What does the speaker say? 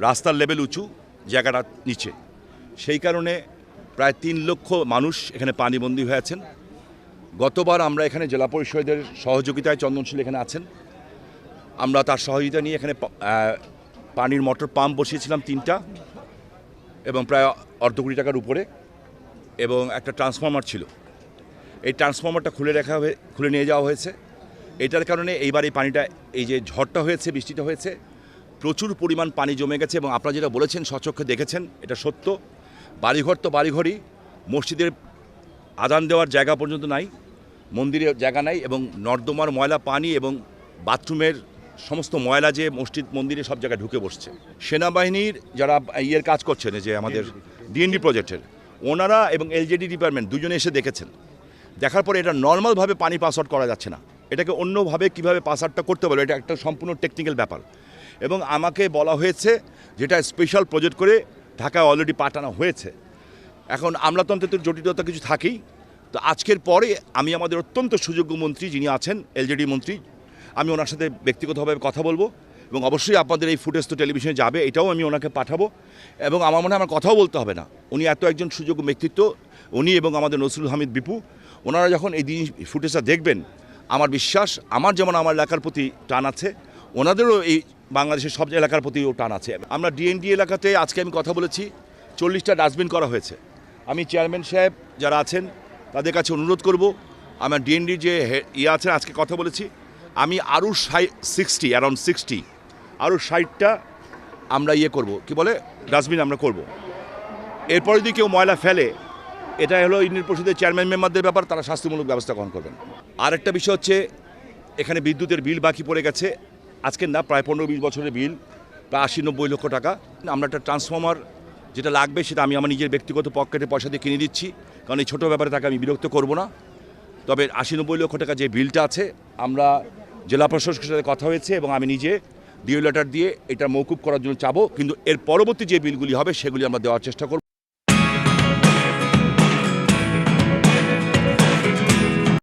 রাস্তার লেভেল উঁচু, জায়গাটা নিচে, সেই কারণে প্রায় ৩ লক্ষ মানুষ এখানে পানিবন্দী হয়ে আছেন। গতবার আমরা এখানে জেলা পরিষদের সহযোগিতায় চন্দনশীল এখানে আছেন, আমরা তার সহযোগিতা নিয়ে এখানে পানির মোটর পাম্প বসিয়েছিলাম 3টা এবং প্রায় অর্ধ কোটি টাকার উপরে, এবং একটা ট্রান্সফরমার ছিল। এই ট্রান্সফরমারটা খুলে নিয়ে যাওয়া হয়েছে। এটার কারণে এইবার এই পানিটা, এই যে ঝড়টা হয়েছে, বৃষ্টিটা হয়েছে, প্রচুর পরিমাণ পানি জমে গেছে। এবং আপনারা যেটা বলেছেন, স্বচক্ষে দেখেছেন, এটা সত্য। বাড়িঘর তো বাড়িঘরই, মসজিদের আজান দেওয়ার জায়গা পর্যন্ত নাই, মন্দিরে জায়গা নাই, এবং নর্দমার ময়লা পানি এবং বাথরুমের সমস্ত ময়লা যে মসজিদ মন্দিরে সব জায়গায় ঢুকে বসছে। সেনাবাহিনীর যারা কাজ করছেন, যে আমাদের ডিএনডি প্রজেক্টের ওনারা এবং এলজেডি ডিপার্টমেন্ট দুজনে এসে দেখেছেন। দেখার পরে এটা নর্মালভাবে পানি পাস আউট করা যাচ্ছে না, এটাকে অন্যভাবে কীভাবে পাস আউটটা করতে পারবে, এটা একটা সম্পূর্ণ টেকনিক্যাল ব্যাপার। এবং আমাকে বলা হয়েছে যেটা স্পেশাল প্রজেক্ট করে ঢাকায় অলরেডি পাঠানো হয়েছে। এখন আমলাতন্ত্রের জটিলতা কিছু থাকেই। তো আজকের পরে আমি আমাদের অত্যন্ত সুযোগ্য মন্ত্রী যিনি আছেন, এলজেডি মন্ত্রী, আমি ওনার সাথে ব্যক্তিগতভাবে কথা বলবো, এবং অবশ্যই আপনাদের এই ফুটেজ তো টেলিভিশনে যাবে, এটাও আমি ওনাকে পাঠাবো। এবং আমার মনে হয় আমার কথাও বলতে হবে না, উনি এত একজন সুযোগ্য ব্যক্তিত্ব, উনি এবং আমাদের নসরুল হামিদ বিপু, ওনারা যখন এই ফুটেজটা দেখবেন, আমার বিশ্বাস আমার যেমন আমার এলাকার প্রতি টান আছে, ওনাদেরও এই বাংলাদেশের সব এলাকার প্রতিও টান আছে। আমরা ডিএনডি এলাকাতে আজকে আমি কথা বলেছি, 40টা ডাস্টবিন করা হয়েছে। আমি চেয়ারম্যান সাহেব যারা আছেন তাদের কাছে অনুরোধ করব, আমার ডিএনডির যে আছেন, আজকে কথা বলেছি, আমি আরও 60 আরও 60টা আমরা করব, কি বলে, ডাস্টবিন আমরা করব। এরপরে যদি কেউ ময়লা ফেলে, এটা হলো ইউনিয়ন পরিষদের চেয়ারম্যান মেম্বারদের ব্যাপার, তারা শাস্তিমূলক ব্যবস্থা গ্রহণ করবেন। আরেকটা বিষয় হচ্ছে, এখানে বিদ্যুতের বিল বাকি পড়ে গেছে, আজকের না, প্রায় 15-20 বছরের বিল, প্রায় 80-90 লক্ষ টাকা। আমরা একটা ট্রান্সফরমার যেটা লাগবে সেটা আমি আমার নিজের ব্যক্তিগত পকেটে পয়সা দিয়ে কিনে দিচ্ছি, কারণ এই ছোটো ব্যাপারে তাকে আমি বিরক্ত করব না। তবে 80-90 লক্ষ টাকা যে বিলটা আছে, আমরা জেলা প্রশাসকের সাথে কথা হয়েছে, এবং আমি নিজে ডিও লেটার দিয়ে এটা মৌকুব করার জন্য চাবো, কিন্তু এর পরবর্তী যে বিলগুলি হবে সেগুলি আমরা দেওয়ার চেষ্টা করব।